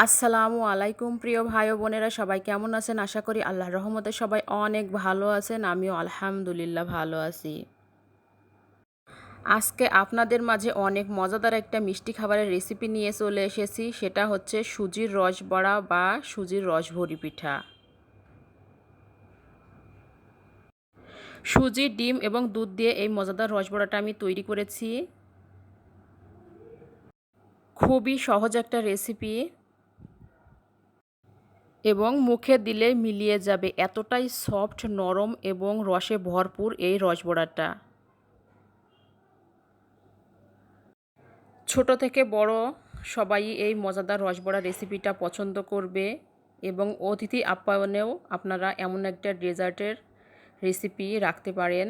আসসালামু আলাইকুম প্রিয় ভাই ও বোনেরা, সবাই কেমন আছেন? আশা করি আল্লাহর রহমতে সবাই অনেক ভালো আছেন। আমিও আলহামদুলিল্লাহ ভালো আছি। আজকে আপনাদের মাঝে অনেক মজাদার একটা মিষ্টি খাবারের রেসিপি নিয়ে চলে এসেছি। সেটা হচ্ছে সুজির রসবড়া বা সুজির রসভরি পিঠা। সুজি, ডিম এবং দুধ দিয়ে এই মজাদার রসবড়াটা আমি তৈরি করেছি। খুবই সহজ একটা রেসিপি এবং মুখে দিলে মিলিয়ে যাবে, এতটাই সফট, নরম এবং রসে ভরপুর এই রসবড়াটা। ছোট থেকে বড় সবাই এই মজাদার রসবড়া রেসিপিটা পছন্দ করবে এবং অতিথি আপ্যায়নেও আপনারা এমন একটা ডেজার্টের রেসিপি রাখতে পারেন।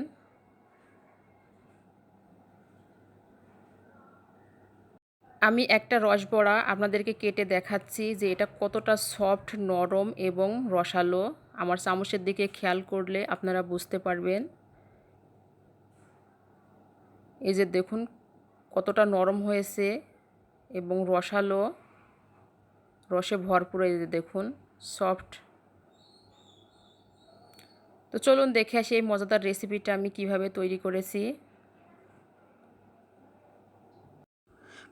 আমি একটা রসবড়া আপনাদেরকে কেটে দেখাচ্ছি যে এটা কতটা সফট, নরম এবং রসালো। আমার চামচের দিকে খেয়াল করলে আপনারা বুঝতে পারবেন। এই যে দেখুন কতটা নরম হয়েছে এবং রসালো, রসে ভরপুর। এই যে দেখুন সফট। তো চলুন দেখে আসি এই মজাদার রেসিপিটা আমি কিভাবে তৈরি করেছি।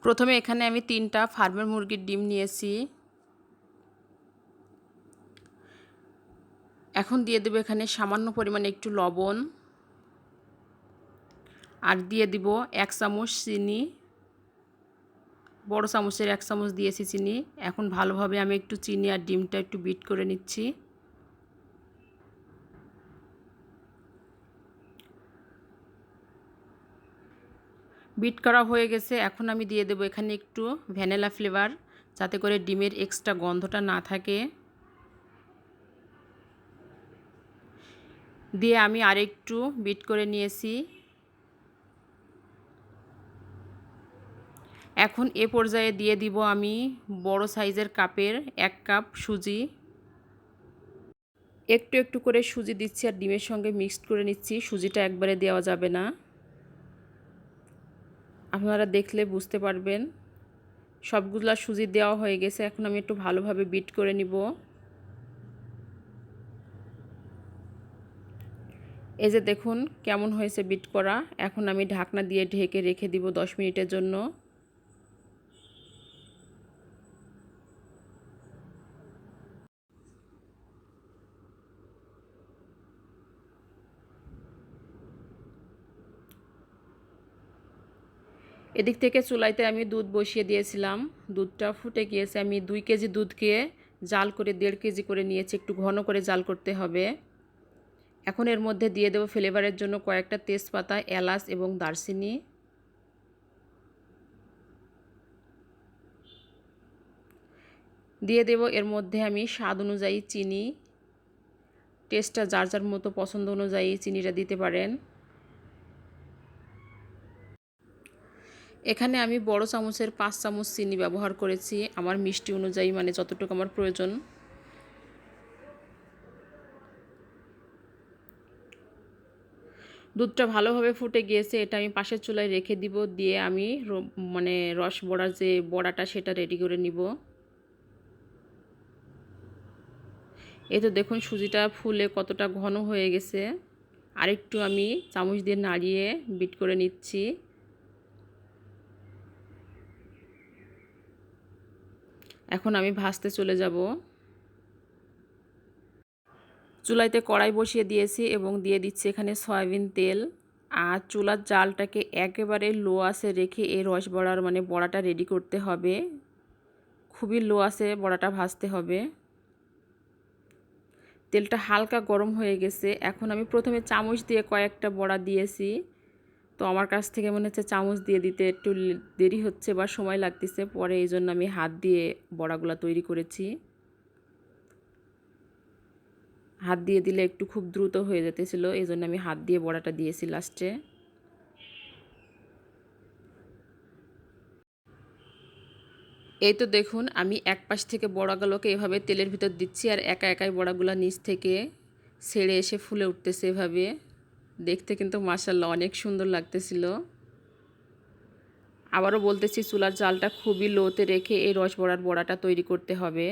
প্রথমে এখানে আমি 3টা ফার্মের মুরগির ডিম নিয়েছি। এখন দিয়ে দেব এখানে সামান্য পরিমাণে একটু লবণ, আর দিয়ে দিব 1 চামচ চিনি। বড় চামচের 1 চামচ দিয়েছি চিনি। এখন ভালোভাবে আমি একটু চিনি আর ডিমটা একটু বিট করে নিচ্ছি। বিট করা হয়ে গেছে। এখন আমি দিয়ে দেব এখানে একটু ভ্যানিলা ফ্লেভার, যাতে করে ডিমের এক্সট্রা গন্ধটা না থাকে। দিয়ে আমি আরেকটু বিট করে নিয়েছি। এখন এ পর্যায়ে দিয়ে দিব আমি বড় সাইজের কাপের 1 কাপ সুজি। একটু একটু করে সুজি দিচ্ছি আর ডিমের সঙ্গে মিক্সড করে নিচ্ছি। সুজিটা একবারে দেওয়া যাবে না, আপনারা দেখলে বুঝতে পারবেন। সবগুলা সুজি দেওয়া হয়ে গেছে। এখন আমি একটু ভালোভাবে বিট করে নিব। এই যে দেখুন কেমন হয়েছে বিট করা। এখন আমি ঢাকনা দিয়ে ঢেকে রেখে দিব 10 মিনিটের জন্য। এদিক থেকে চুলাইতে আমি দুধ বসিয়ে দিয়েছিলাম। দুধটা ফুটে গিয়েছে। আমি 2 কেজি দুধকে জাল করে 1.5 কেজি করে নিয়েছি। একটু ঘন করে জাল করতে হবে। এখন এর মধ্যে দিয়ে দেব ফ্লেভারের জন্য কয়েকটা তেজপাতা, এলাচ এবং দারচিনি। দিয়ে দেব এর মধ্যে আমি স্বাদ অনুযায়ী চিনি। টেস্টটা যার যার মতো পছন্দ অনুযায়ী চিনিটা দিতে পারেন। এখানে আমি বড় চামচের 5 চামচ চিনি ব্যবহার করেছি, আমার মিষ্টি অনুযায়ী, মানে যতটুকু আমার প্রয়োজন। দুধটা ভালোভাবে ফুটে গিয়েছে। এটা আমি পাশের চুলায় রেখে দিব। দিয়ে আমি রস বড়ার যে বড়াটা সেটা রেডি করে নিব। এই তো দেখুন সুজিটা ফুলে কতটা ঘন হয়ে গেছে। আরেকটু আমি চামচ দিয়ে নাড়িয়ে বিট করে নিচ্ছি। এখন আমি ভাজতে চলে যাব। চুলাইতে কড়াই বসিয়ে দিয়েছি এবং দিয়ে দিচ্ছি এখানে সয়াবিন তেল। আর চুলার জালটাকে একেবারে লো আঁচে রেখে এই রস বড়ার বড়াটা রেডি করতে হবে। খুবই লো আঁচে বড়াটা ভাজতে হবে। তেলটা হালকা গরম হয়ে গেছে। এখন আমি প্রথমে চামচ দিয়ে কয়েকটা বড়া দিয়েছি। তো আমার কাছ থেকে মনে হচ্ছে চামচ দিয়ে দিতে একটু দেরি হচ্ছে বা সময় লাগতেছে। পরে এই জন্য আমি হাত দিয়ে বড়াগুলো তৈরি করেছি। হাত দিয়ে দিলে একটু খুব দ্রুত হয়ে যেতেছিল, এই জন্য আমি হাত দিয়ে বড়াটা দিয়েছি লাস্টে। এই তো দেখুন আমি এক পাশ থেকে বড়াগুলোকে এভাবে তেলের ভিতর দিচ্ছি, আর একা একাই বড়াগুলো নিচ থেকে ছেড়ে এসে ফুলে উঠতেছে এভাবে। দেখতে কিন্তু মাশাআল্লাহ অনেক সুন্দর লাগতেছিল। আবারও বলতেছি, চুলার জালটা খুবই লোতে রেখে এই রসবড়ার বড়াটা তৈরি করতে হবে।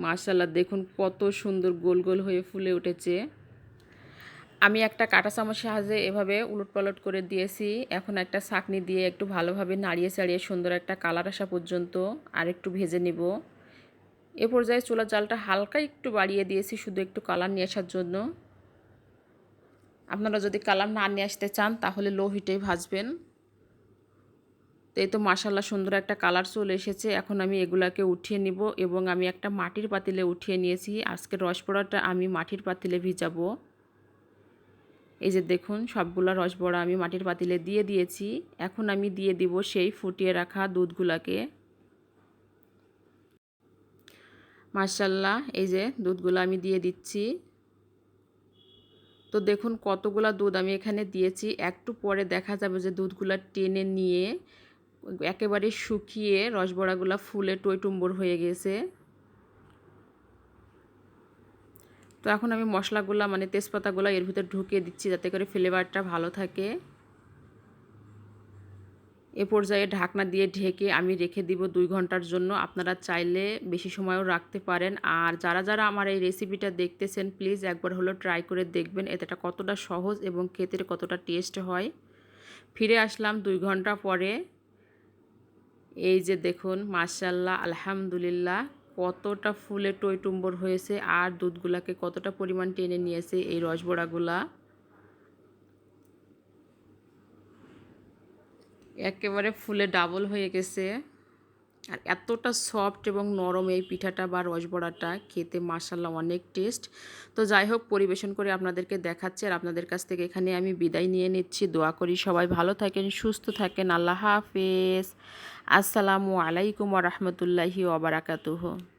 মাশাআল্লাহ, দেখুন কত সুন্দর গোল গোল হয়ে ফুলে উঠেছে। আমি একটা কাঁটা চামচের সাহায্যে এভাবে উলটপালট করে দিয়েছি। এখন একটা ছাঁকনি দিয়ে একটু ভালোভাবে নাড়িয়ে চাড়িয়ে সুন্দর একটা কালার আসা পর্যন্ত আর একটু ভেজে নিব। এ পর্যায়ে চুলার জালটা হালকা একটু বাড়িয়ে দিয়েছি, শুধু একটু কালার নিয়ে আসার জন্য। আপনারা যদি কালার না নিয়ে আসতে চান তাহলে লো হিটেই ভাজবেন। তো এই তো মাশাআল্লাহ সুন্দর একটা কালার চলে এসেছে। এখন আমি এগুলাকে উঠিয়ে নিব এবং আমি একটা মাটির পাতিলে উঠিয়ে নিয়েছি। আজকের রসবড়াটা আমি মাটির পাতিলে ভিজাবো। এই যে দেখুন, সবগুলা রসবড়া আমি মাটির পাতিলে দিয়ে দিয়েছি। এখন আমি দিয়ে দিব সেই ফুটিয়ে রাখা দুধগুলাকে। মাশাআল্লাহ, এই যে দুধগুলো আমি দিয়ে দিচ্ছি। তো দেখুন কতগুলা দুধ আমি এখানে দিয়েছি। একটু পরে দেখা যাবে যে দুধগুলা টেনে নিয়ে একেবারে শুকিয়ে রসবড়াগুলা ফুলে টইটুম্বর হয়ে গেছে। তো এখন আমি মশলাগুলা মানে তেজপাতাগুলো এর ভিতরে ঢুকিয়ে দিচ্ছি যাতে করে ফ্লেভারটা ভালো থাকে। এ পর্যায়ে ঢাকনা দিয়ে ঢেকে আমি রেখে দিব 2 ঘন্টার জন্য। আপনারা চাইলে বেশি সময়ও রাখতে পারেন। আর যারা যারা আমার এই রেসিপিটা দেখতেছেন প্লিজ একবার হলো ট্রাই করে দেখবেন এটা কতটা সহজ এবং খেতে কতটা টেস্ট হয়। ফিরে আসলাম 2 ঘন্টা পরে। এই যে দেখুন মাশাআল্লাহ, আলহামদুলিল্লাহ, কতটা ফুলে টইটুম্বর হয়েছে আর দুধগুলাকে কতটা পরিমাণ টেনে নিয়েছে এই রসবড়াগুলা। একেবারে ফুলে ডাবল হয়ে গেছে। আর এতটা সফট এবং নরম এই পিঠাটা বা রসবড়াটা, খেতে মাশাআল্লাহ অনেক টেস্ট। তো যাই হোক, পরিবেশন করে আপনাদেরকে দেখাচ্ছি আর আপনাদের কাছ থেকে এখানে আমি বিদায় নিয়ে নিচ্ছি। দোয়া করি সবাই ভালো থাকেন, সুস্থ থাকেন। আল্লাহ হাফেজ। আসসালামু আলাইকুম ওয়া রাহমাতুল্লাহি ওয়া বারাকাতুহু।